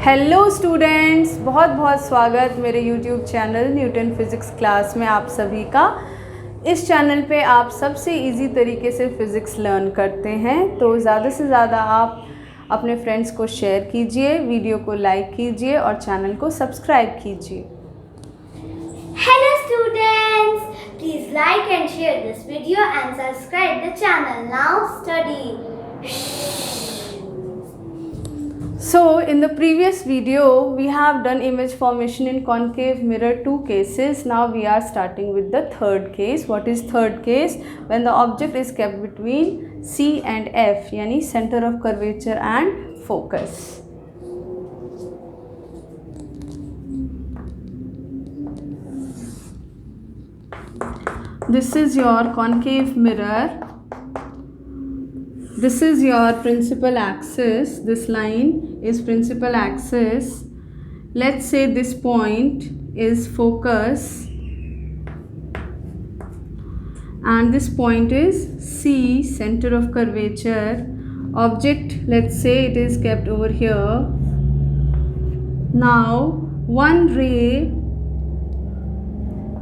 Hello students, बहुत बहुत स्वागत मेरे YouTube channel Newton physics class में आप सभी का। इस चैनल पे आप सबसे इजी तरीके से फ़िज़िक्स लर्न करते हैं, तो ज़्यादा से ज़्यादा आप अपने फ्रेंड्स को शेयर कीजिए, वीडियो को लाइक कीजिए और चैनल को सब्सक्राइब कीजिए। Hello students, please like and share this video and subscribe the channel. Now study. So in the previous video we have done image formation in concave mirror 2 cases. Now we are starting with the third case. What is third case? When the object is kept between C and F, yani center of curvature and focus. This is your concave mirror. This is your principal axis. This line is principal axis. Let's say this point is focus and this point is C, center of curvature. Object, let's say it is kept over here. Now one ray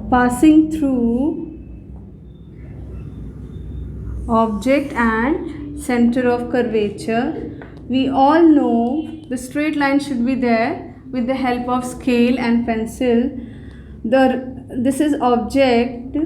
passing through object and center of curvature. We all know the straight line should be there with the help of scale and pencil. This is object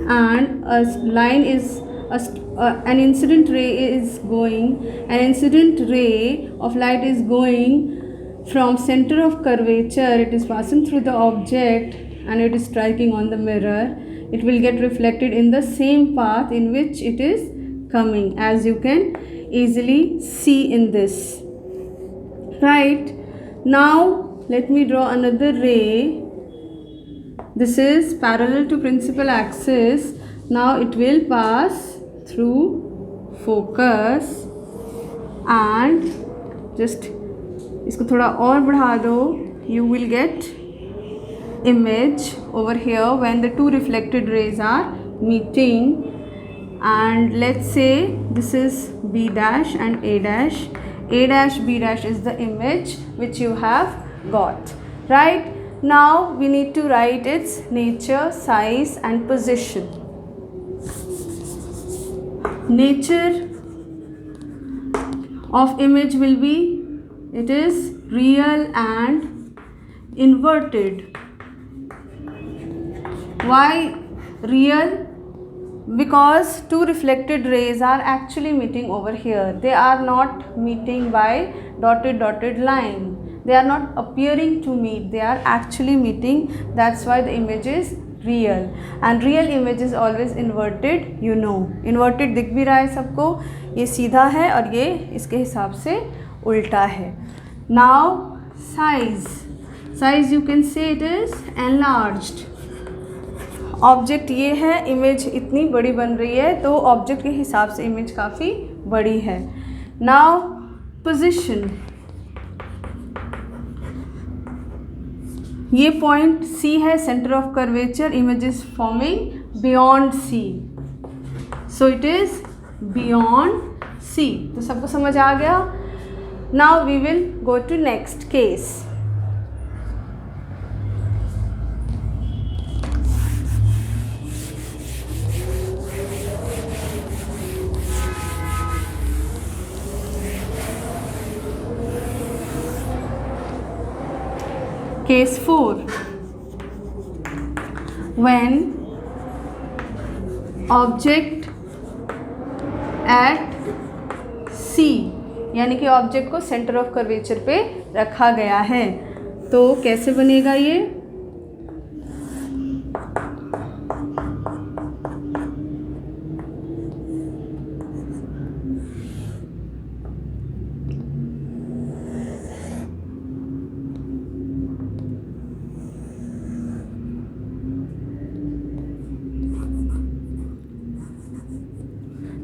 and a line is an incident ray is going. An incident ray of light is going from center of curvature. It is passing through the object and it is striking on the mirror. It will get reflected in the same path in which it is coming, as you can easily see in this. Right, now let me draw another ray. This is parallel to principal axis. Now it will pass through focus and just इसको थोड़ा और बढ़ा दो. You will get image over here when the two reflected rays are meeting. And let's say this is B dash and A dash. A dash B dash is the image which you have got. Right, now we need to write its nature, size and position. Nature of image will be, it is real and inverted. Why real? Because two reflected rays are actually meeting over here. They are not meeting by dotted line. They are not appearing to meet. They are actually meeting. That's why the image is real. And real image is always inverted. You know. Inverted दिख भी रहा है सबको. ये सीधा है और ये इसके हिसाब से उल्टा है. Now size. Size you can say it is enlarged. Object ये है, इमेज इतनी बड़ी बन रही है तो ऑब्जेक्ट के हिसाब से इमेज काफ़ी बड़ी है. Now position. ये पॉइंट सी है, centre of curvature. Image is forming beyond C, so it is beyond C. तो सबको समझ आ गया. Now we will go to next case. Case 4. When object at C, यानी कि ऑब्जेक्ट को सेंटर ऑफ कर्वेचर पे रखा गया है, तो कैसे बनेगा ये?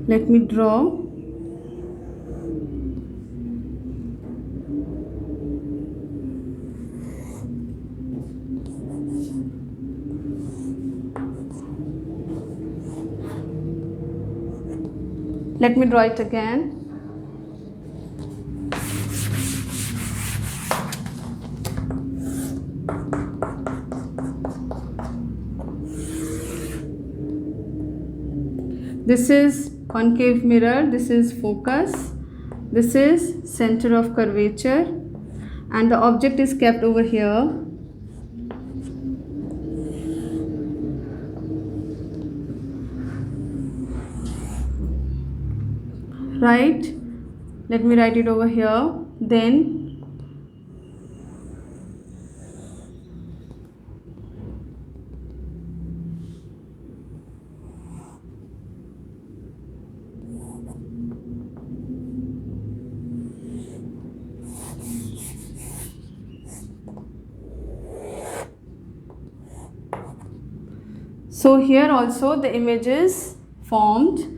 Let me draw. Let me draw it again. This is concave mirror, this is focus, this is center of curvature, and the object is kept over here. Right, let me write it over here. Then so here also the image is formed.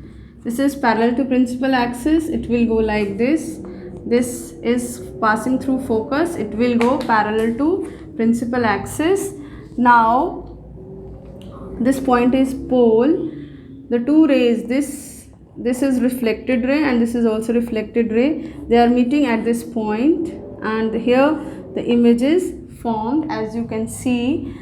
This is parallel to principal axis, it will go like this. This is passing through focus, it will go parallel to principal axis. Now this point is pole. The two rays, this is reflected ray and this is also reflected ray, they are meeting at this point, and here the image is formed. As you can see,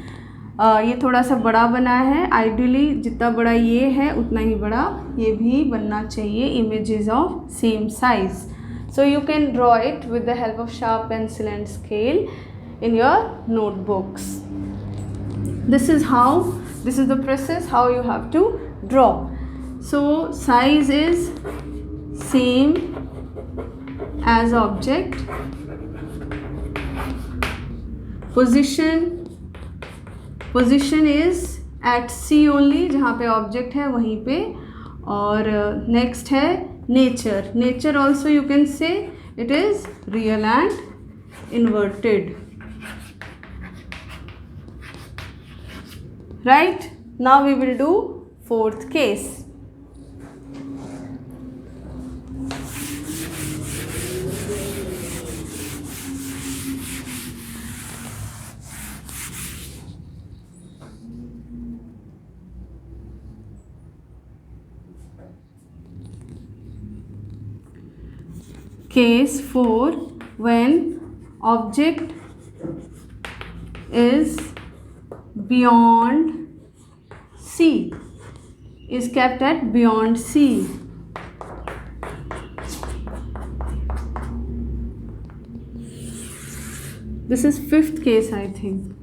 ये थोड़ा सा बड़ा बना है. Ideally जितना बड़ा ये है उतना ही बड़ा ये भी बनना चाहिए. Images of same size. So you can draw it with the help of sharp pencil and scale in your notebooks. This is the process how you have to draw. So size is same as object. Position is at C only, जहाँ पे object है वहीं पे. और next है nature also you can say it is real and inverted. Right, now we will do fourth case. Case 4, when object is beyond C, is kept at beyond C. This is fifth case, I think.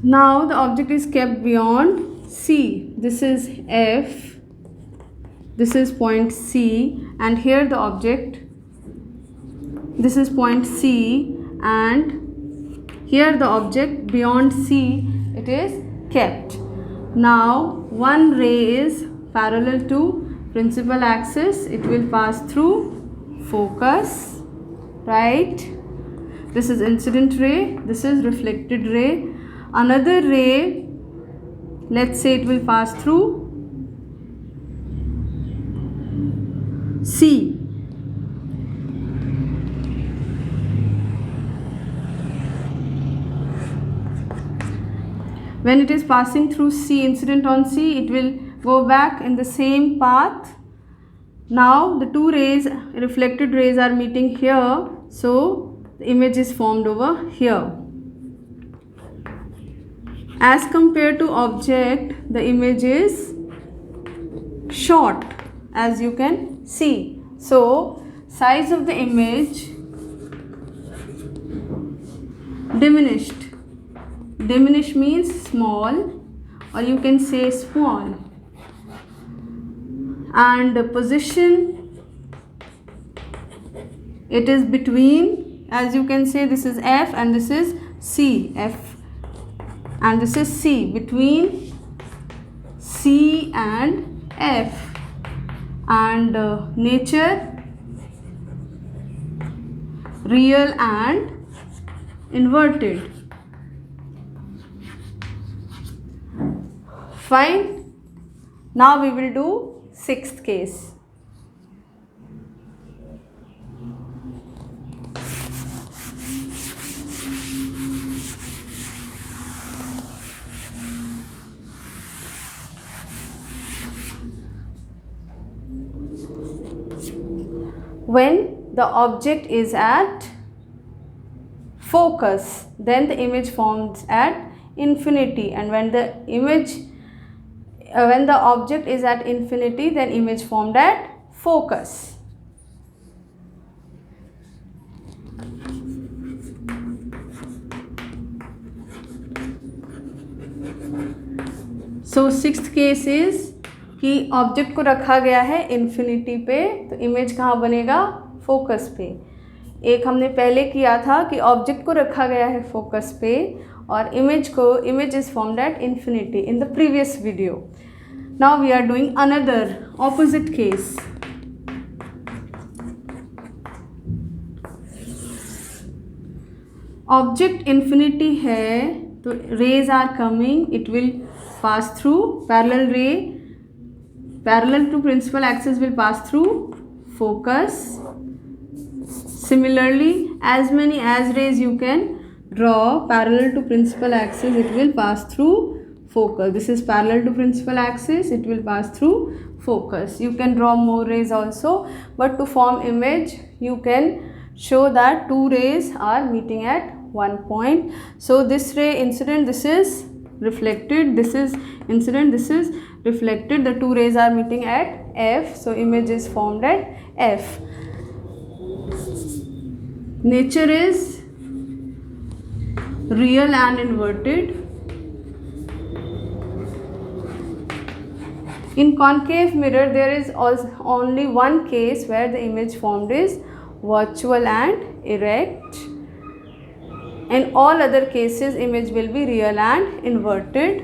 Now the object is kept beyond C. This is F. This is point C, and here the object, this is point C, and here the object beyond C, it is kept. Now one ray is parallel to principal axis, it will pass through focus, right? This is incident ray, this is reflected ray. Another ray, let's say it will pass through C. When it is passing through C, incident on C, it will go back in the same path. Now the two rays, reflected rays, are meeting here, so the image is formed over here. As compared to object, the image is short, as you can see. So size of the image diminished. Diminish means small, or you can say small. And the position, it is between, as you can say, this is F and this is C. F and this is C, between C and F. And nature, real and inverted. Fine. Now we will do sixth case. When the object is at focus, then the image forms at infinity, and when the object is at infinity, then image formed at focus. So sixth case is कि object को रखा गया है infinity पे, तो image कहाँ बनेगा? Focus पे. एक हमने पहले किया था कि ऑब्जेक्ट को रखा गया है फोकस पे और image is formed at infinity in the previous video. Now we are doing another opposite case. Object infinity है तो rays are coming, it will pass through parallel ray, parallel to principal axis will pass through focus. Similarly, as many as rays you can draw parallel to principal axis, it will pass through focus. This is parallel to principal axis, it will pass through focus. You can draw more rays also, but to form image you can show that two rays are meeting at one point. So this ray incident, this is reflected, this is incident, this is reflected, the two rays are meeting at F, so image is formed at F. Nature is real and inverted. In concave mirror there is also only one case where the image formed is virtual and erect. In all other cases image will be real and inverted.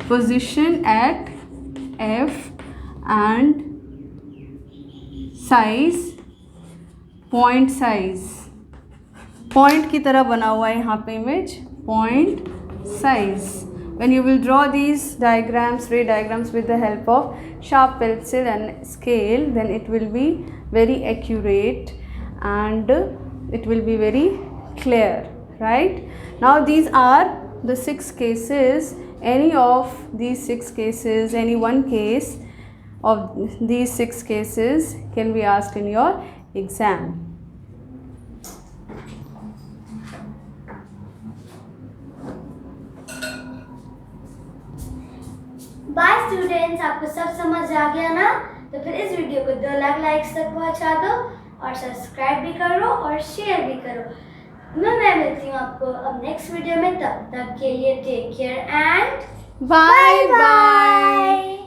Position at F and size, point size, point की तरह बना हुआ है यहाँ पे image, point size. When you will draw these diagrams, ray diagrams with the help of sharp pencil and scale, then it will be very accurate and it will be very clear, right? Now these are the 6 cases. Any of these 6 cases, any one case of these 6 cases can be asked in your exam. Bye students, आपको सब समझ आ गया ना? तो फिर इस video को 2 लाख लाइक्स तक पहुंचा दो और सब्सक्राइब भी करो और शेयर भी करो। मैं मिलती हूँ आपको अब नेक्स्ट वीडियो में, तब तक के लिए take care and bye bye.